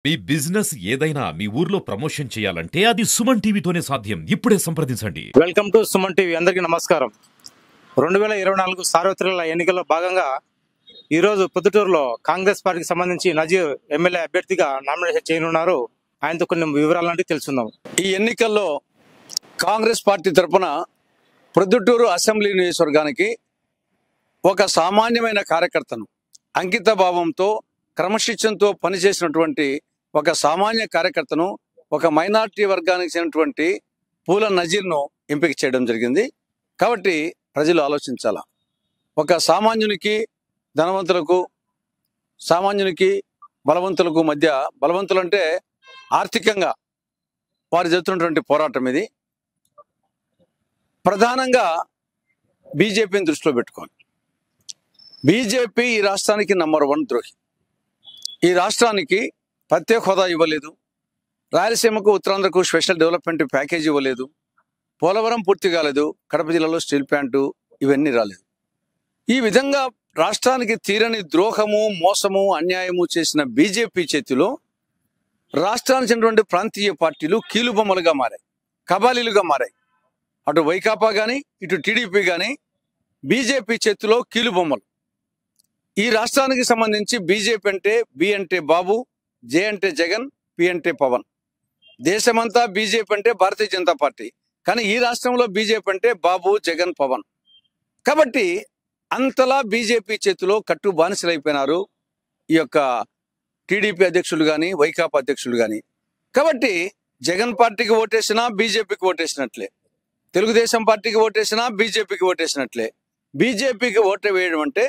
మీ business ఏదైనా మీ ఊర్లో promotion చేయాలంటే అది సుమన్ టీవీతోనే సాధ్యం. ఇప్పుడే సంప్రదించండి. Welcome to Suman TV. అందరికీ నమస్కారం. 2024 సార్వత్రిక ఎన్నికల్లో భాగంగా ఈరోజు పొద్దుటూరులో కాంగ్రెస్ పార్టీకి సంబంధించి నజీర్ ఎమ్మెల్యే అభ్యర్థిగా నామినేషన్ చేయనున్నారు. ఆయనతో కొన్ని వివరాలంటే తెలుసుకుందాం. ఈ ఎన్నికల్లో కాంగ్రెస్ పార్టీ తరఫున ప్రొద్దుటూరు అసెంబ్లీ నియోజకవర్గానికి ఒక సామాన్యమైన కార్యకర్తను అంకిత భావంతో క్రమశిక్షణతో పనిచేసినటువంటి ఒక సామాన్య కార్యకర్తను ఒక మైనార్టీ వర్గానికి చెందినటువంటి పూల నజీర్ను ఎంపిక చేయడం జరిగింది. కాబట్టి ప్రజలు ఆలోచించాలా. ఒక సామాన్యునికి ధనవంతులకు, సామాన్యునికి బలవంతులకు మధ్య, బలవంతులు అంటే ఆర్థికంగా వారు జరుగుతున్నటువంటి పోరాటం ఇది. ప్రధానంగా బీజేపీని దృష్టిలో పెట్టుకోండి. బీజేపీ ఈ రాష్ట్రానికి నంబర్ 1 ద్రోహి. ఈ రాష్ట్రానికి ప్రత్యేక హోదా ఇవ్వలేదు, రాయలసీమకు ఉత్తరాంధ్రకు స్పెషల్ డెవలప్మెంట్ ప్యాకేజ్ ఇవ్వలేదు, పోలవరం పూర్తి కాలేదు, కడప జిల్లాలో స్టీల్ ప్లాంటు ఇవన్నీ రాలేదు. ఈ విధంగా రాష్ట్రానికి తీరని ద్రోహము, మోసము, అన్యాయము చేసిన బీజేపీ చేతిలో రాష్ట్రానికి చెందినటువంటి ప్రాంతీయ పార్టీలు కీలుబొమ్మలుగా మారాయి, కబాలీలుగా మారాయి. అటు వైకాపా కానీ ఇటు టీడీపీ కానీ బీజేపీ చేతిలో కీలుబొమ్మలు. ఈ రాష్ట్రానికి సంబంధించి బీజేపీ అంటే బి అంటే బాబు, జే అంటే జగన్, పి అంటే పవన్. దేశమంతా బీజేపీ అంటే భారతీయ జనతా పార్టీ, కానీ ఈ రాష్ట్రంలో బీజేపీ అంటే బాబు, జగన్, పవన్. కాబట్టి అంతలా బీజేపీ చేతిలో కట్టు బానిసలైపోయినారు ఈ యొక్క టీడీపీ అధ్యక్షులు కానీ వైకాపా అధ్యక్షులు కానీ. కాబట్టి జగన్ పార్టీకి ఓటేసినా బీజేపీకి ఓటేసినట్లే, తెలుగుదేశం పార్టీకి ఓటేసినా బీజేపీకి ఓటేసినట్లే. బీజేపీకి ఓటు వేయడం అంటే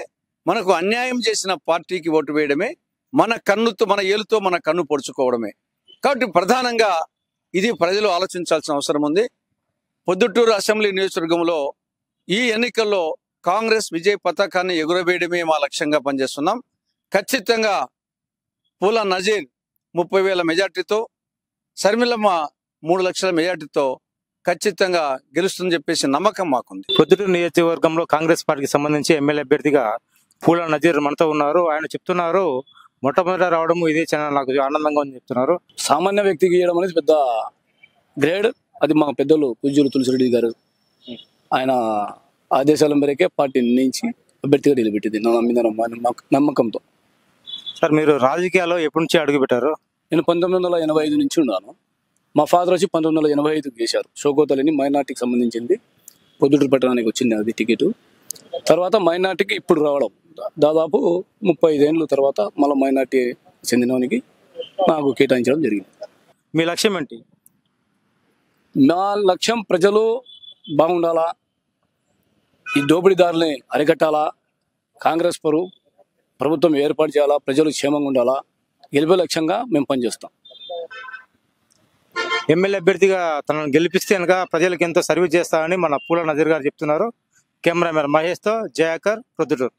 మనకు అన్యాయం చేసిన పార్టీకి ఓటు వేయడమే, మన కన్నుతో, మన ఏలుతో మన కన్ను పొడుచుకోవడమే. కాబట్టి ప్రధానంగా ఇది ప్రజలు ఆలోచించాల్సిన అవసరం ఉంది. పొద్దుటూరు అసెంబ్లీ నియోజకవర్గంలో ఈ ఎన్నికల్లో కాంగ్రెస్ విజయ పతాకాన్ని ఎగురవేయడమే మా లక్ష్యంగా పనిచేస్తున్నాం. ఖచ్చితంగా పూల నజీర్ 30,000 మెజార్టీతో, శర్మిలమ్మ 3 లక్షల మెజార్టీతో ఖచ్చితంగా గెలుస్తుందని చెప్పేసి నమ్మకం మాకుంది. పొద్దుటూరు నియోజకవర్గంలో కాంగ్రెస్ పార్టీకి సంబంధించి ఎమ్మెల్యే అభ్యర్థిగా పూల నజీర్ మనతో ఉన్నారు. ఆయన చెప్తున్నారు, మొట్టమొదట రావడం ఇదే చాలా నాకు ఆనందంగా ఉంది చెప్తున్నారు. సామాన్య వ్యక్తికి ఇవ్వడం అనేది పెద్ద గ్రేడ్. అది మా పెద్దలు పూజ్యులు తులసిరెడ్డి గారు ఆయన ఆదేశాల మేరకే పార్టీ నిర్ణయించి అభ్యర్థిగా నిలబెట్టింది నా మీద నమ్మకంతో. సార్, మీరు రాజకీయాల్లో ఎప్పటి నుంచి అడుగు పెట్టారు? నేను 1985 నుంచి ఉన్నాను. మా ఫాదర్ వచ్చి 1985 చేశారు. షోకోతలని మైనార్టీకి సంబంధించింది, పొద్దుటూరు పట్టణానికి వచ్చింది అది టికెట్. తర్వాత మైనార్టీకి ఇప్పుడు రావడం దాదాపు 35 ఏళ్ళ తర్వాత మళ్ళీ మైనార్టీ చెందినవానికి నాకు కేటాయించడం జరిగింది. మీ లక్ష్యం ఏంటి? నా లక్ష్యం ప్రజలు బాగుండాలా, ఈ దోపిడీదారుల్ని అరికట్టాలా, కాంగ్రెస్ ప్రభుత్వం ఏర్పాటు చేయాలా, ప్రజలు క్షేమంగా ఉండాలా, గెలిపే లక్ష్యంగా మేము పనిచేస్తాం. ఎమ్మెల్యే అభ్యర్థిగా తనను గెలిపిస్తే కనుక ప్రజలకు ఎంతో సర్వీస్ చేస్తారని మన పూల నజీర్ గారు చెప్తున్నారు. కెమెరామెన్ మహేష్తో జయాకర్, ప్రొద్దుటూరు.